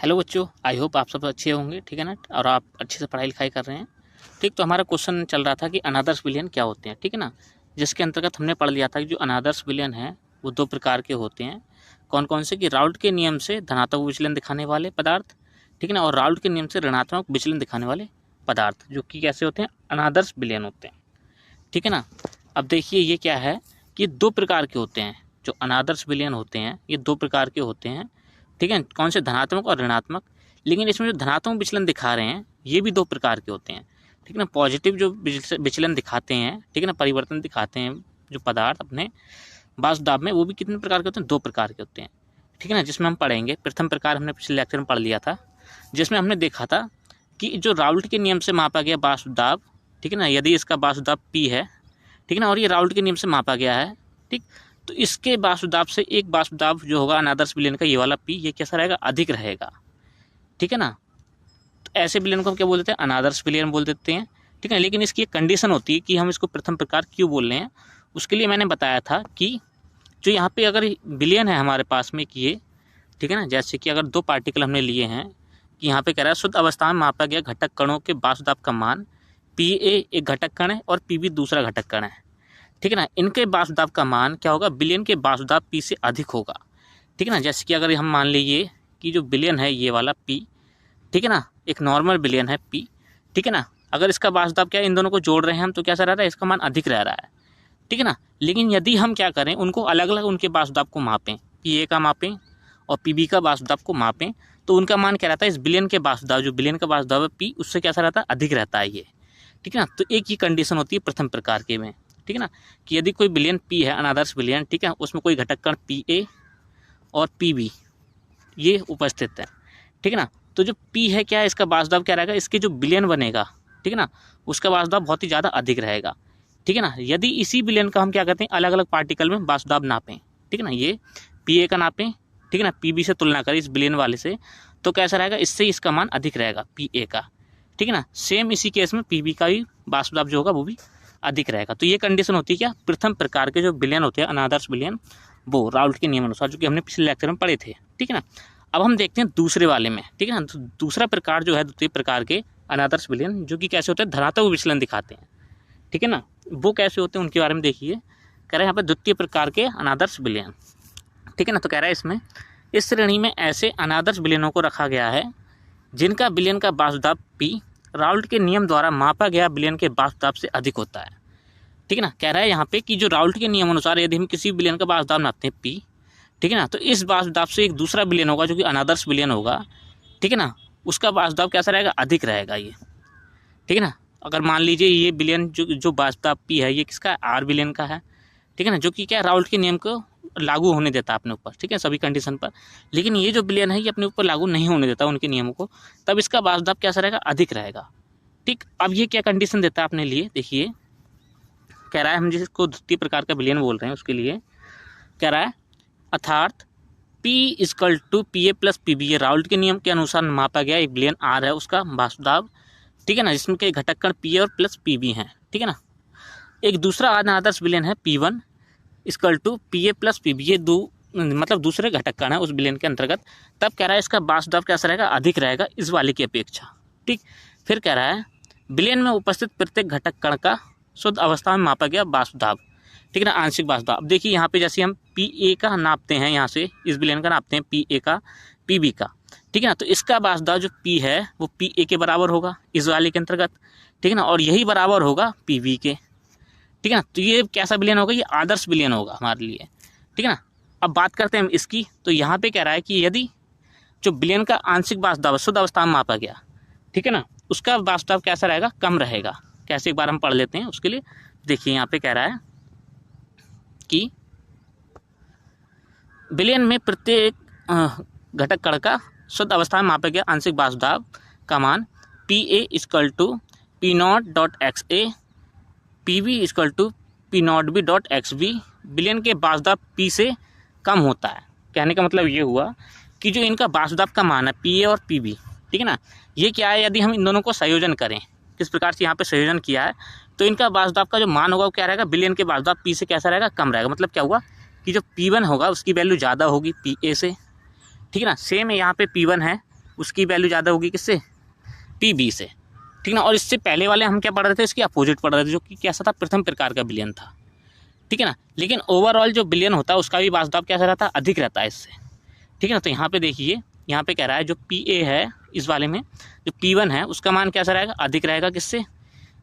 Hello बच्चों, I hope आप सब अच्छे होंगे, ठीक है ना। और आप अच्छे से पढ़ाई लिखाई कर रहे हैं, ठीक। तो हमारा क्वेश्चन चल रहा था कि अनादर्श विलयन क्या होते हैं, ठीक है ना। जिसके अंतर्गत हमने पढ़ लिया था कि जो अनादर्श विलयन है वो दो प्रकार के होते हैं। कौन कौन से? कि राउल्ट के नियम से धनात्मक विचलन दिखाने वाले पदार्थ, ठीक है ना, और राउल्ट के नियम से ऋणात्मक विचलन दिखाने वाले पदार्थ, जो कि कैसे होते हैं? अनादर्श विलयन होते हैं, ठीक है ना। अब देखिए ये क्या है कि दो प्रकार के होते हैं जो अनादर्श विलयन होते हैं, ये दो प्रकार के होते हैं, ठीक है। कौन से? धनात्मक और ऋणात्मक। लेकिन इसमें जो धनात्मक विचलन दिखा रहे हैं ये भी दो प्रकार के होते हैं, ठीक है ना। पॉजिटिव जो विचलन दिखाते हैं, ठीक है ना, परिवर्तन दिखाते हैं जो पदार्थ अपने वाष्पदाब में, वो भी कितने प्रकार के होते हैं? दो प्रकार के होते हैं, ठीक है ना। जिसमें हम पढ़ेंगे प्रथम प्रकार, हमने पिछले लेक्चर में पढ़ लिया था, जिसमें हमने देखा था कि जो राउल्ट के नियम से मापा गया वाष्पदाब, ठीक है ना, यदि इसका वाष्पदाब P है, ठीक है ना, और ये राउल्ट के नियम से मापा गया है, ठीक, तो इसके वाष्पदाब से एक वाष्पदाब जो होगा अनादर्श विलयन का, ये वाला P, ये कैसा रहेगा? अधिक रहेगा, ठीक है ना। तो ऐसे विलयन को हम क्या बोल देते हैं? अनादर्श विलयन बोल देते हैं, ठीक है। लेकिन इसकी एक कंडीशन होती है कि हम इसको प्रथम प्रकार क्यों बोल रहे हैं। उसके लिए मैंने बताया था कि जो यहाँ पे अगर विलयन है हमारे पास में कि ये, ठीक है ना, जैसे कि अगर दो पार्टिकल हमने लिए हैं कि यहाँ पे कह रहा है शुद्ध अवस्था में मापा गया घटक कणों के वाष्पदाब का मान Pa एक घटक कण है और Pb दूसरा घटक कण है, ठीक है ना। इनके वाष्पदाब का मान क्या होगा? विलयन के वाष्पदाब P से अधिक होगा, ठीक है ना। जैसे कि अगर हम मान लीजिए कि जो विलयन है ये वाला P, ठीक है ना, एक नॉर्मल विलयन है P, ठीक है ना। अगर इसका वाष्पदाब क्या है, इन दोनों को जोड़ रहे हैं हम, तो कैसा रह रहा है? इसका मान अधिक रह रहा है, ठीक है ना। लेकिन यदि हम क्या करें, उनको अलग अलग उनके वाष्पदाब को मापें, Pa का मापें और Pb का वाष्पदाब को मापें, तो उनका मान क्या रहता है? इस विलयन के वाष्पदाब, जो विलयन का वाष्पदाब है P, उससे कैसा रहता है? अधिक रहता है ये, ठीक है ना। तो एक ही कंडीशन होती है प्रथम प्रकार के में, ठीक है ना, कि यदि कोई विलयन P है, अनादर्श विलयन, ठीक है, उसमें कोई घटक कण Pa और Pb ये उपस्थित है, ठीक है ना। तो जो P है क्या है, इसका वाष्पदाब क्या रहेगा? इसके जो विलयन बनेगा, ठीक है ना, उसका वाष्पदाब बहुत ही ज़्यादा अधिक रहेगा, ठीक है ना। यदि इसी विलयन का हम क्या कहते हैं, अलग अलग पार्टिकल में वाष्पदाब नापें, ठीक है ना, ये Pa का नापें, ठीक है ना, Pb से तुलना करें इस विलयन वाले से, तो कैसा रहेगा? इससे इसका मान अधिक रहेगा Pa का, ठीक है ना। सेम इसी केस में Pb का भी वाष्पदाब जो होगा वो भी अधिक रहेगा। तो ये कंडीशन होती है क्या? प्रथम प्रकार के जो विलयन होते हैं अनादर्श विलयन, वो राउल्ट के नियम अनुसार, जो कि हमने पिछले लेक्चर में पढ़े थे, ठीक है ना। अब हम देखते हैं दूसरे वाले में, ठीक है ना। तो दूसरा प्रकार जो है, द्वितीय प्रकार के अनादर्श विलयन, जो कि कैसे होते हैं? धनात्मक विचलन दिखाते हैं, ठीक है ना। वो कैसे होते हैं उनके बारे में देखिए। कह रहे हैं यहाँ पर द्वितीय प्रकार के अनादर्श विलयन, ठीक है ना। तो कह रहा है इसमें इस श्रेणी में ऐसे अनादर्श विलयनों को रखा गया है जिनका विलयन का वाष्पदाब P राउल्ट के नियम द्वारा मापा गया विलयन के वाष्पदाब से अधिक होता है, ठीक है ना। कह रहा है यहाँ पे कि जो राउल्ट के नियम अनुसार यदि हम किसी विलयन का वाष्पदाब नापते हैं P, ठीक है ना, तो इस वाष्पदाब से एक दूसरा विलयन होगा जो कि अनादर्श विलयन होगा, ठीक है ना, उसका वाष्पदाब कैसा रहेगा? अधिक रहेगा ये, ठीक है ना। अगर मान लीजिए ये विलयन जो वाष्पदाब P है, ये किसका है? R विलयन का है, ठीक है ना, जो कि क्या, राउल्ट के नियम को लागू होने देता है अपने ऊपर, ठीक है, सभी कंडीशन पर। लेकिन ये जो विलयन है ये अपने ऊपर लागू नहीं होने देता उनके नियमों को, तब इसका वाष्पदाब कैसा रहेगा? अधिक रहेगा, ठीक। अब ये क्या कंडीशन देता है अपने लिए? देखिए, कह रहा है हम जिसको द्वितीय प्रकार का विलयन बोल रहे हैं उसके लिए कह रहा है, अर्थात P equal to Pa plus Pb, ये राउल्ट के नियम के अनुसार मापा गया एक विलयन R है, उसका वाष्पदाब, ठीक है ना, जिसमें के घटक कण Pa और प्लस Pb हैं, ठीक है ना। एक दूसरा अनादर्श विलयन है P1 equal to Pa plus Pb, ये मतलब दूसरे घटक कण है उस विलयन के अंतर्गत। तब कह रहा है इसका वाष्पदाब कैसा रहेगा? अधिक रहेगा इस वाले की अपेक्षा, ठीक। फिर कह रहा है विलयन में उपस्थित प्रत्येक घटक कण का शुद्ध अवस्था में मापा गया वाष्पदाब, ठीक है ना, आंशिक वाष्पदाब। अब देखिए यहाँ पे जैसे हम Pa का नापते हैं, यहाँ से इस विलयन का नापते हैं Pa का Pb का, ठीक है ना, तो इसका वाष्पदाब जो P है वो Pa के बराबर होगा इस वाले के अंतर्गत, ठीक है ना, और यही बराबर होगा Pb के, ठीक है ना। तो ये कैसा विलयन होगा? ये आदर्श विलयन होगा हमारे लिए, ठीक है ना। अब बात करते हैं हम इसकी। तो यहाँ पे कह रहा है कि यदि जो विलयन का आंशिक वाष्पदाब शुद्ध अवस्था में मापा गया, ठीक है ना, उसका वाष्पदाब कैसा रहेगा? कम रहेगा। कैसे, एक बार हम पढ़ लेते हैं उसके लिए। देखिए यहाँ पे कह रहा है कि विलयन में प्रत्येक घटक कण का शुद्ध अवस्था में मापा गया आंशिक वाष्पदाब का मान Pa equal to P0.XA, Pb equal to P0B.XB विलयन के वाष्पदाब P से कम होता है। कहने का मतलब ये हुआ कि जो इनका वाष्पदाब का मान है Pa और Pb, ठीक है ना, ये क्या है? यदि हम इन दोनों को संयोजन करें, किस प्रकार से यहाँ पे संयोजन किया है, तो इनका वाष्पदाब का जो मान होगा वो क्या रहेगा? विलयन के वाष्पदाब P से कैसा रहेगा? कम रहेगा। मतलब क्या हुआ कि जो P1 होगा उसकी वैल्यू ज़्यादा होगी Pa से, ठीक है ना। सेम यहाँ पे P1 है उसकी वैल्यू ज़्यादा होगी किससे, पी बी से, ठीक ना। और इससे पहले वाले हम क्या पढ़ रहे थे, इसकी अपोजिट पढ़ रहे थे, जो कि कैसा था, प्रथम प्रकार का विलयन था, ठीक है ना। लेकिन ओवरऑल जो विलयन होता है उसका भी बास दाब कैसा रहता है, अधिक रहता है इससे, ठीक है ना। तो यहाँ पे देखिए, यहाँ पे कह रहा है जो पी ए है इस वाले में, जो पी वन है उसका मान कैसा रहेगा, अधिक रहेगा किससे,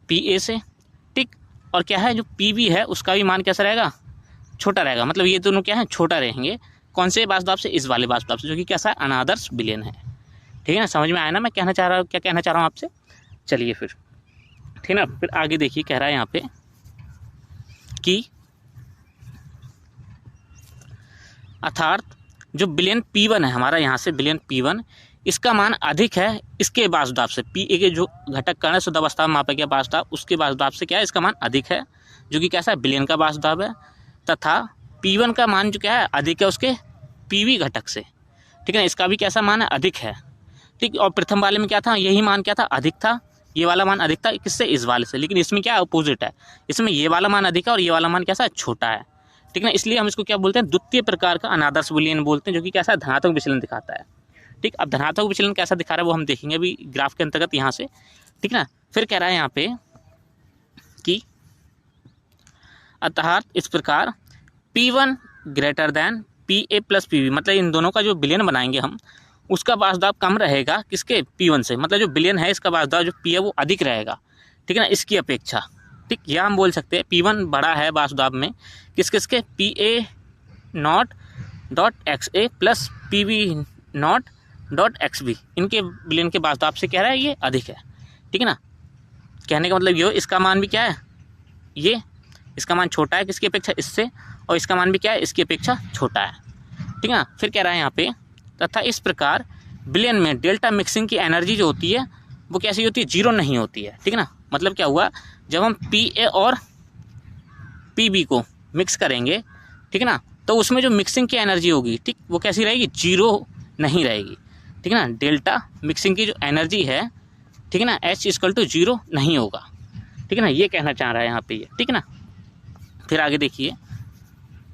पी ए से, ठीक। और क्या है, जो पी बी है उसका भी मान कैसा रहेगा, छोटा रहेगा। मतलब ये दोनों क्या है, छोटा रहेंगे, कौन से बास दाब से, इस वाले बास दाब से, जो कि कैसा है, अनादर्श विलयन है, ठीक है ना। समझ में आया ना मैं कहना चाह रहा हूँ, क्या कहना चाह रहा हूँ आपसे। चलिए फिर, ठीक ना। फिर आगे देखिए, कह रहा है यहाँ पे कि अर्थात जो विलयन P1 है हमारा, यहाँ से विलयन P1, इसका मान अधिक है इसके बास दाब से, पी ए के जो घटक कण है शुद्ध अवस्था में मापा गया बास दाब, उसके बास दाब से क्या है, इसका मान अधिक है, जो कि कैसा है, विलयन का बास दाब है। तथा P1 का मान जो क्या है, अधिक है उसके PV घटक से, ठीक है ना। इसका भी कैसा मान है, अधिक है, ठीक। और प्रथम वाले में क्या था, यही मान क्या था, अधिक था, ये वाला मान अधिक था किससे, इस वाले से। लेकिन इसमें क्या अपोजिट है, इसमें ये वाला मान अधिक है और ये वाला मान कैसा है, छोटा है, ठीक ना। इसलिए हम इसको क्या बोलते हैं, द्वितीय प्रकार का अनादर्श विलयन बोलते हैं, जो कि कैसा है, धनात्मक विचलन दिखाता है, ठीक। अब धनात्मक विचलन कैसा दिखा रहा है वो हम देखेंगे अभी ग्राफ के अंतर्गत यहाँ से, ठीक ना। फिर कह रहा है यहाँ पे कि अर्थात इस प्रकार P1 greater than PA plus PB, मतलब इन दोनों का जो विलयन बनाएंगे हम, उसका बास दाब कम रहेगा किसके, P1 से। मतलब जो विलयन है इसका बास दाब जो P है वो अधिक रहेगा, ठीक है ना, इसकी अपेक्षा, ठीक। यह हम बोल सकते हैं P1 बड़ा है बास दाब में किस किसके, PA not dot XA plus PB not dot XB, इनके विलयन के बास दाब से कह रहा है ये अधिक है, ठीक है ना। कहने का मतलब ये हो, इसका मान भी क्या है, ये इसका मान छोटा है किसकी अपेक्षा, इससे, और इसका मान भी क्या है, इसकी अपेक्षा छोटा है, ठीक है ना। फिर कह रहा है यहाँ पे, तथा इस प्रकार विलयन में डेल्टा मिक्सिंग की एनर्जी जो होती है वो कैसी होती है, जीरो नहीं होती है, ठीक है ना। मतलब क्या हुआ, जब हम PA और PB को मिक्स करेंगे, ठीक है ना, तो उसमें जो मिक्सिंग की एनर्जी होगी, ठीक, वो कैसी रहेगी, जीरो नहीं रहेगी, ठीक है ना। डेल्टा मिक्सिंग की जो एनर्जी है, ठीक है ना, H=0 नहीं होगा, ठीक है ना, ये कहना चाह रहा है यहाँ पे ये, ठीक है ना। फिर आगे देखिए,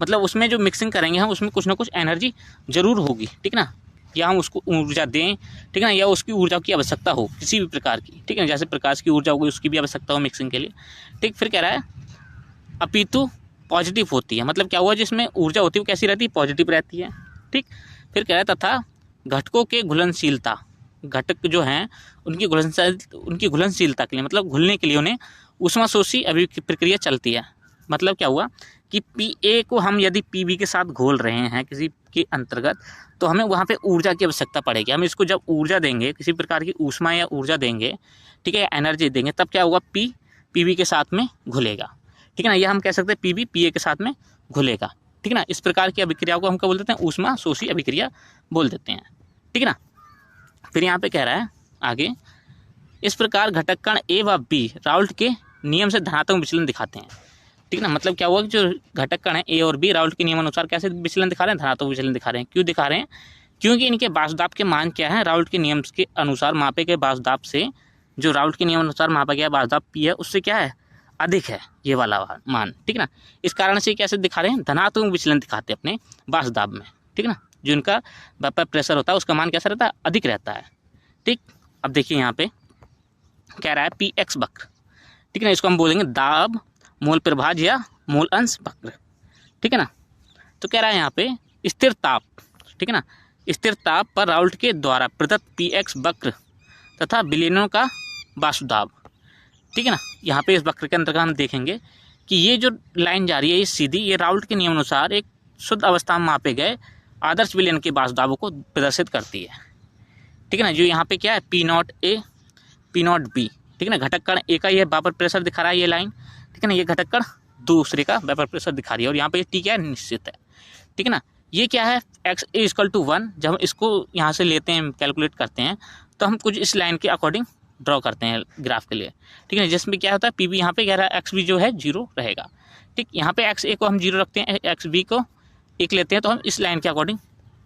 मतलब उसमें जो मिक्सिंग करेंगे हम, उसमें कुछ ना कुछ एनर्जी जरूर होगी, ठीक ना, या हम उसको ऊर्जा दें, ठीक है ना, या उसकी ऊर्जा की आवश्यकता हो किसी भी प्रकार की, ठीक है, जैसे प्रकाश की ऊर्जा होगी उसकी भी आवश्यकता हो मिक्सिंग के लिए, ठीक। फिर कह रहा है अपितु पॉजिटिव होती है, मतलब क्या हुआ, जिसमें ऊर्जा होती है वो कैसी रहती है, पॉजिटिव रहती है, ठीक। फिर कह रहा है तथा घटकों के घुलनशीलता, घटक जो हैं उनकी घुलनशीलता के लिए, मतलब घुलने के लिए उन्हें ऊष्माशोषी प्रक्रिया चलती है। मतलब क्या हुआ कि PA को हम यदि PB के साथ घोल रहे हैं किसी के अंतर्गत, तो हमें वहाँ पे ऊर्जा की आवश्यकता पड़ेगी। हम इसको जब ऊर्जा देंगे, किसी प्रकार की ऊष्मा या ऊर्जा देंगे, ठीक है, एनर्जी देंगे, तब क्या होगा, P PB के साथ में घुलेगा, ठीक है ना। यह हम कह सकते हैं PB PA के साथ में घुलेगा, ठीक है ना। इस प्रकार की अभिक्रिया को हम क्या बोल देते हैं, ऊष्मा शोषी अभिक्रिया बोल देते हैं, ठीक है ना। फिर यहाँ पे कह रहा है आगे, इस प्रकार घटक कण A व B राउल्ट के नियम से धनात्मक विचलन दिखाते हैं, ठीक है ना। मतलब क्या हुआ कि जो घटक कण है A और B राउल्ट के नियम अनुसार कैसे विचलन दिखा रहे हैं, धनात्मक विचलन दिखा रहे हैं। क्यों दिखा रहे हैं, क्योंकि इनके बास दाब के मान क्या है, राउल्ट के नियम के अनुसार मापे गए बास दाब से, जो राउल्ट के नियम अनुसार मापा गया बास दाब P है उससे क्या है, अधिक है ये वाला मान, ठीक है ना। इस कारण से कैसे दिखा रहे हैं, धनात्मक विचलन दिखाते हैं अपने बास दाब में, ठीक है ना। जो इनका वेपर प्रेशर होता है उसका मान कैसा रहता है, अधिक रहता है, ठीक। अब देखिए यहाँ पे कह रहा है PX वक्र, ठीक है ना, इसको हम बोलेंगे दाब मोल प्रभाज या मोल अंश वक्र, ठीक है ना। तो कह रहा है यहाँ पे स्थिर ताप, ठीक है ना, स्थिर ताप पर राउल्ट के द्वारा प्रदत्त PX वक्र तथा विलयनों का वासुदाब, ठीक है ना। यहाँ पे इस वक्र के अंतर्गत हम देखेंगे कि ये जो लाइन जा रही है ये सीधी, ये राउल्ट के नियम अनुसार एक शुद्ध अवस्था में मापे गए आदर्श विलयन के वासुदाबों को प्रदर्शित करती है, ठीक है ना। जो यहाँ पे क्या है, P0A P0B, ठीक है ना, घटक कण A का ये वेपर प्रेशर दिखा रहा है ये लाइन, ठीक है ना, ये घटक कण दूसरे का वेपर प्रेशर दिखा रही है, और यहाँ पे T क्या है, निश्चित है, ठीक है ना। ये क्या है, XA=1, जब हम इसको यहाँ से लेते हैं कैलकुलेट करते हैं तो हम कुछ इस लाइन के अकॉर्डिंग ड्रॉ करते हैं ग्राफ के लिए, ठीक है ना। जिसमें क्या होता है, PB यहाँ पे कह रहा है XB जो है 0 रहेगा, ठीक। यहाँ पे XA को हम 0 रखते हैं, XB को 1 लेते हैं, तो हम इस लाइन के अकॉर्डिंग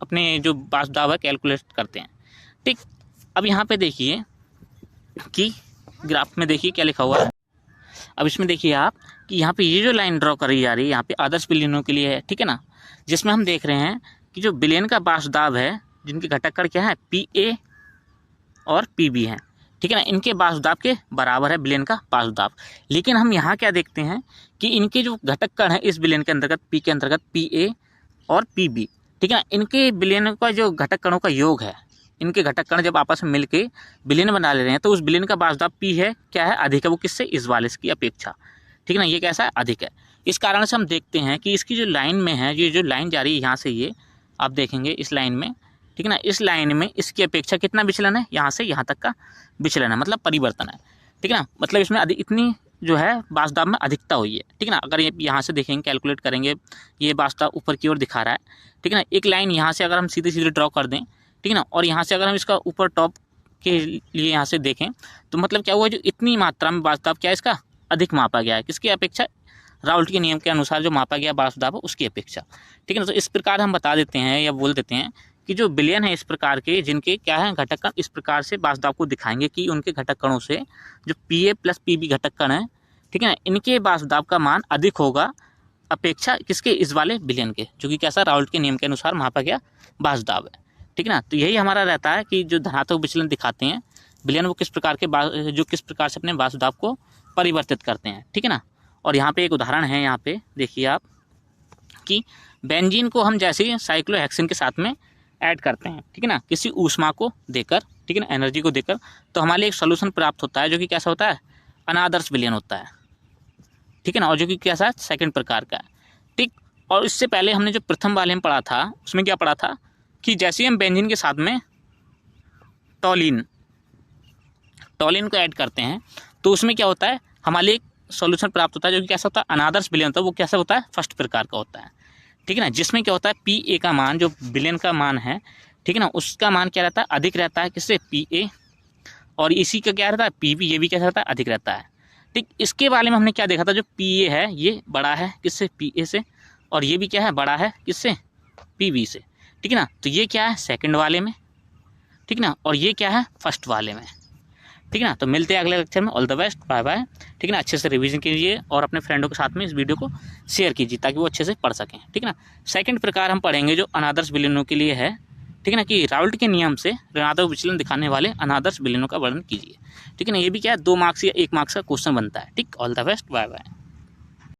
अपने जो वासुदाब है कैलकुलेट करते हैं, ठीक। अब यहाँ पे देखिए कि ग्राफ में देखिए क्या लिखा हुआ है। अब इसमें देखिए आप कि यहाँ पे ये जो लाइन ड्रॉ करी जा रही है यहाँ पे आदर्श विलयनों के लिए है, ठीक है ना, जिसमें हम देख रहे हैं कि जो विलयन का वासुदाब है जिनके घटक कण क्या है, PA और PB हैं, ठीक है ना। इनके बाजुदाब के बराबर है विलयन का बाजुदाब। लेकिन हम यहाँ क्या देखते हैं कि इनके जो घटक कण है इस विलयन के अंतर्गत P के अंतर्गत PA और PB, ठीक है ना, इनके विलयन का जो घटक कणों का योग है, इनके घटक कण जब आपस में मिलके विलयन बना ले रहे हैं तो उस विलयन का बाजुदाब P है क्या है, अधिक है। वो किससे, इस वाले की अपेक्षा, ठीक है ना, ये कैसा है, अधिक है। इस कारण से हम देखते हैं कि इसकी जो लाइन में है, ये जो लाइन जा रही है यहाँ से, ये आप देखेंगे इस लाइन में, ठीक है ना, इस लाइन में इसकी अपेक्षा कितना विचलन है, यहाँ से यहाँ तक का विचलन है, मतलब परिवर्तन है, ठीक है ना। मतलब इसमें इतनी जो है बाजुदाब में अधिकता हुई है, ठीक है ना। अगर ये यहाँ से देखेंगे, कैलकुलेट करेंगे, ये बाजुदाब ऊपर की ओर दिखा रहा है, ठीक है ना। एक लाइन यहाँ से अगर हम सीधे सीधे ड्रॉ कर दें, ठीक है ना, और यहाँ से अगर हम इसका ऊपर टॉप के लिए यहाँ से देखें तो मतलब क्या हुआ, जो इतनी मात्रा में बाजुदाब क्या है इसका अधिक मापा गया है, किसकी अपेक्षा, राउल्ट के नियम के अनुसार जो मापा गया बाजुदाब है उसकी अपेक्षा, ठीक है ना। तो इस प्रकार हम बता देते हैं या बोल देते हैं कि जो विलयन है इस प्रकार के, जिनके क्या है घटक कण, इस प्रकार से बाजुदाब को दिखाएंगे कि उनके घटक कणों से जो PA प्लस PB घटक कण है, ठीक है ना, इनके बाजुदाब का मान अधिक होगा अपेक्षा किसके, इस वाले विलयन के, जो कि कैसा राउल्ट के नियम के अनुसार मापा गया बाजुदाब है, ठीक है ना। तो यही हमारा रहता है कि जो धनात्मक विचलन दिखाते हैं विलयन, वो किस प्रकार के जो किस प्रकार से अपने बाजुदाब को परिवर्तित करते हैं, ठीक है ना। और यहाँ पे एक उदाहरण है, यहाँ पे देखिए आप कि बेंजीन को हम जैसे ही साइक्लोहेक्सेन के साथ में ऐड करते हैं, ठीक है ना, किसी ऊष्मा को देकर, ठीक है ना, एनर्जी को देकर, तो हमारे लिए एक सोल्यूशन प्राप्त होता है जो कि कैसा होता है, अनादर्श विलयन होता है, ठीक है ना, और जो कि कैसा है, सेकंड प्रकार का है, ठीक। और इससे पहले हमने जो प्रथम वाले में पढ़ा था उसमें क्या पढ़ा था कि जैसे ही हम बेंजीन के साथ में टॉलिन को ऐड करते हैं तो उसमें क्या होता है, हमारे लिए एक सॉल्यूशन प्राप्त होता है जो कि कैसा होता है, अनादर्श विलयन होता है। वो कैसा होता है, फर्स्ट प्रकार का होता है, ठीक है ना, जिसमें क्या होता है PA का मान, जो विलयन का मान है, ठीक है ना, उसका मान क्या रहता है, अधिक रहता है, किससे, PA, और इसी का क्या रहता है, PB, ये भी कैसा रहता है, अधिक रहता है, ठीक। इसके बारे में हमने क्या देखा था, जो PA है ये बड़ा है किससे, PA से, और ये भी क्या है, बड़ा है किससे, PB से, ठीक है ना। तो ये क्या है, सेकंड वाले में, ठीक ना, और ये क्या है, फर्स्ट वाले में, ठीक है ना। तो मिलते हैं अगले लेक्चर में, all the best, bye bye, ठीक है ना। अच्छे से रिवीजन कीजिए और अपने फ्रेंडों के साथ में इस वीडियो को शेयर कीजिए ताकि वो अच्छे से पढ़ सकें, ठीक है ना। सेकंड प्रकार हम पढ़ेंगे जो अनादर्श विलयनों के लिए है, ठीक है ना, कि राउल्ट के नियम से ऋणात्मक विचलन दिखाने वाले अनादर्श विलयनों का वर्णन कीजिए, ठीक है ना। ये भी क्या है, 2 मार्क्स या 1 मार्क्स का क्वेश्चन बनता है, ठीक। All the best, bye bye.